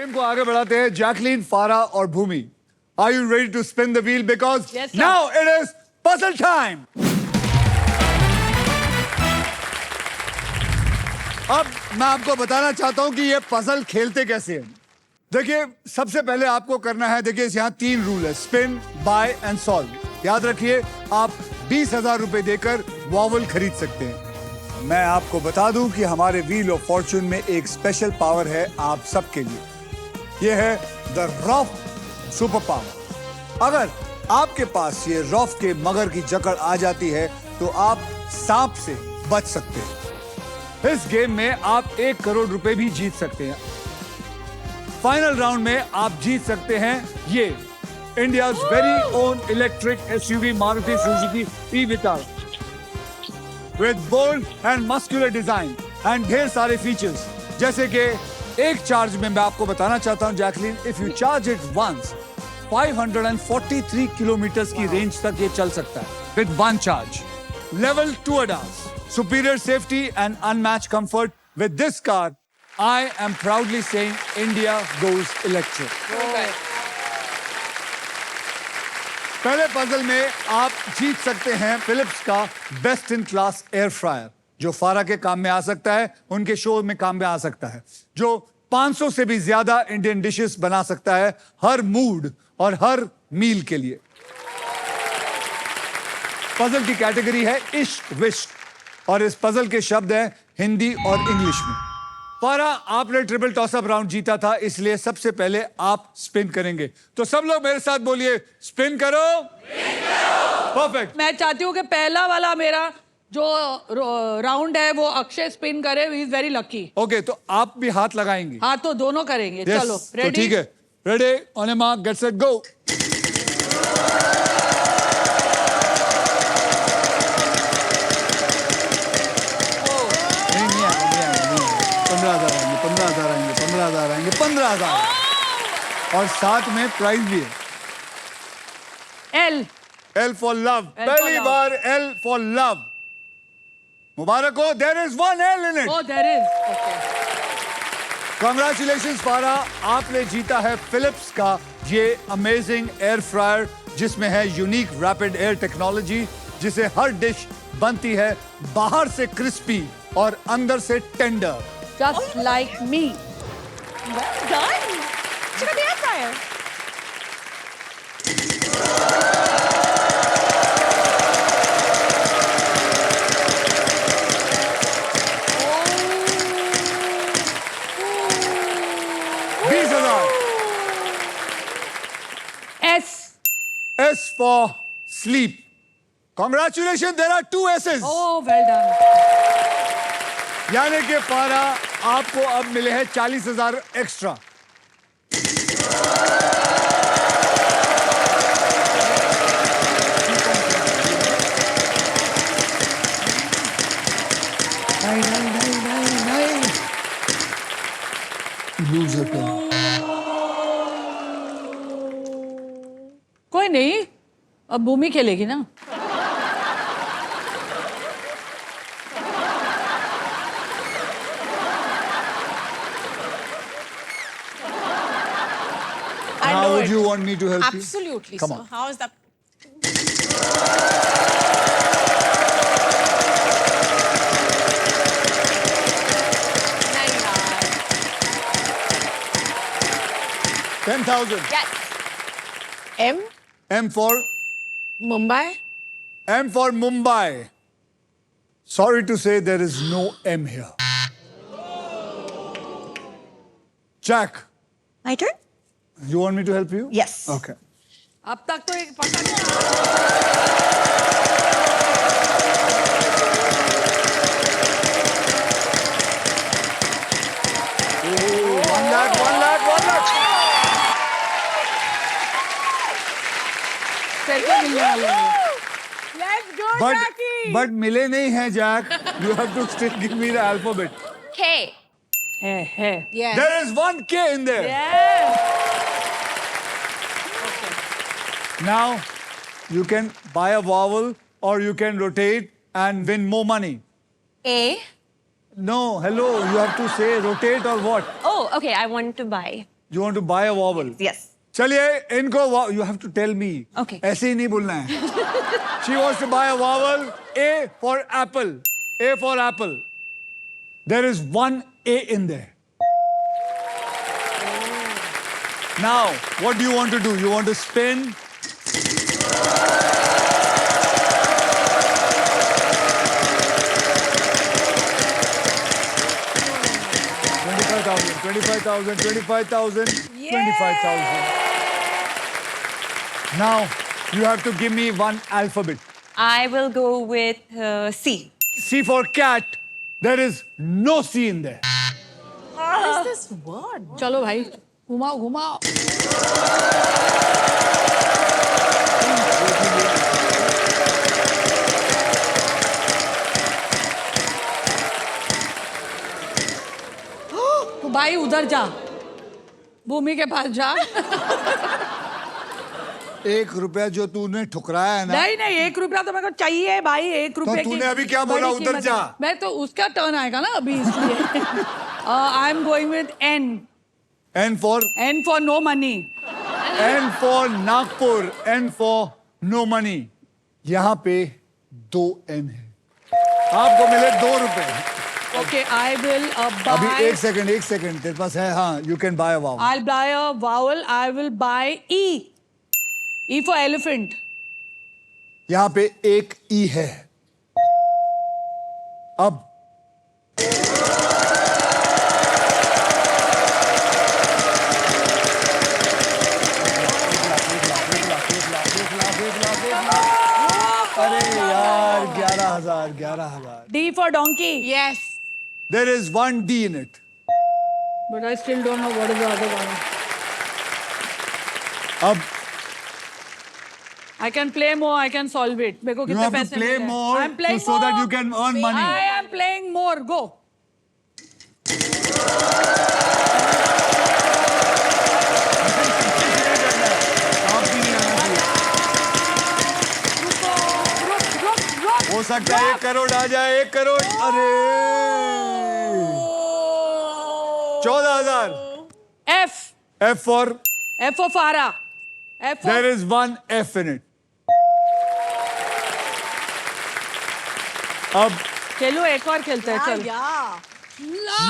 Game को आगे बढ़ाते हैं जैकलीन, फारा और भूमि। Are you ready to spin the wheel? Because Yes, sir. now it is puzzle time. अब मैं आपको बताना चाहता हूं कि ये पजल खेलते कैसे हैं। देखिए, सबसे पहले आपको करना है, देखिए यहाँ 3 रूल है, स्पिन, बाय एंड सॉल्व। याद रखिए, आप 20,000 रुपए देकर वॉवल खरीद सकते हैं। मैं आपको बता दूं कि हमारे व्हील ऑफ फॉर्चून में एक स्पेशल पावर है आप सबके लिए। यह है द रॉफ सुपर पावर। अगर आपके पास ये रॉफ के मगर की जकड़ आ जाती है तो आप सांप से बच सकते हैं। इस गेम में आप 1 करोड़ रुपए भी जीत सकते हैं। फाइनल राउंड में आप जीत सकते हैं ये India's very own electric SUV Maruti Suzuki e Vitara with bold and muscular design and ढेर सारे फीचर्स, जैसे कि एक चार्ज में मैं आपको बताना चाहता हूं Jacqueline, if you charge it once 543 kilometre की रेंज तक ये चल सकता है with 1 charge. Level 2 ADAS, superior safety and unmatched comfort. With this car, I am proudly saying India goes electric. पहले पजल में आप जीत सकते हैं फिलिप्स का best in class air fryer, जो फारा के काम में आ सकता है, उनके शो में काम में आ सकता है, जो 500 से भी ज्यादा इंडियन डिशेस बना सकता है हर मूड और हर मील के लिए। पजल की कैटेगरी है इश्क विश्क और इस पजल के शब्द हैं हिंदी और इंग्लिश में। फारा, आपने ट्रिपल टॉसअप राउंड जीता था, इसलिए सबसे पहले आप स्पिन करेंगे। तो सब लोग मेरे साथ बोलिए, स्पिन करो। परफेक्ट। मैं चाहती हूँ कि पहला वाला मेरा जो राउंड है वो अक्षय स्पिन करे, he is very lucky. Okay, तो आप भी हाथ लगाएंगे? हाँ, तो दोनों करेंगे। Yes, चलो, तो रेडी? ठीक है, ready, on a mark, get set, go. 15,000 आएंगे, 15,000 आएंगे, 15,000 और साथ में प्राइज भी है। एल फॉर लव, पहली बार एल फॉर लव। मुबारक हो, there is 1 L in it. Oh, there is, okay. Congratulations Farah, आपने जीता है फिलिप्स का ये अमेजिंग एयर फ्रायर, जिसमें है यूनिक रैपिड एयर टेक्नोलॉजी, जिसे हर डिश बनती है बाहर से क्रिस्पी और अंदर से tender, Just like me. Well done. Check out the air fryer. S for sleep. Congratulations, there are 2 S's. Oh, well done. यानी कि फारा, आपको अब मिले हैं 40,000 एक्स्ट्रा। नहीं। लूजर पे। कोई नहीं, अब भूमि खेलेगी ना। How would you want me to help you? Absolutely. Come So on. how is that? Nine, 10,000. yes. M. M for Mumbai. M for Mumbai. Sorry to say there is no M here. Jack, My turn. you want me to help you? Yes. Okay. अब तक तो एक पता नहीं। 1 lakh, 1 lakh, 1 lakh. तेरे को मिलने वाला है। Let's go, Jackie. But मिले नहीं हैं, Jack. You have to still give me the alphabet. K. है। Yes. There is 1 K in there. Yes. Now, you can buy a vowel or you can rotate and win more money. A. No, hello, you have to say rotate or what? Oh, okay. I want to buy. You want to buy a vowel? Yes. चलिए इनको you have to tell me. Okay. ऐसे ही नहीं बोलना है. She wants to buy a vowel. A for apple. A for apple. There is one A in there. Now, what do you want to do? You want to spin? $25,000. Now, you have to give me one alphabet. I will go with C. C for cat. There is no C in there. What is this word? चलो भाई घुमाओ घुमाओ तो भाई उधर जा भूमि के पास जा ₹1 जो तूने ठुकराया है ना, नहीं नहीं 1 रुपया तो मेरे को चाहिए भाई 1 रुपये तूने अभी क्या बोला, बड़ी उधर कीमत जा। है। मैं तो उसका टर्न आएगा ना अभी इसलिए I am going with N N for no money N for Nagpur, N for no money. यहाँ पे 2 N है. आपको मिले ₹2. ओके आई विल अभी बाय एक सेकंड तेरे पास है. हाँ, you can buy a vowel. I'll buy a vowel. I will buy E. E for elephant. यहाँ पे एक E है. अब अरे यार 11,000. D for donkey. Yes. There is one D in it. But I still don't know what is the other one. अब I can play more. I can solve it. मेरे को you कितने have to पैसे play मिले? more I'm playing so that more. you can earn money. I am playing more. Go. आप भी नहीं आना चाहिए. रुक. हो सकता है 1 करोड़ आ जाए. 1 करोड़. अरे 14,000. F. F for F for Farah. F for there is one F in it. अब चलो एक और खेलते हैं चल. Yeah. No.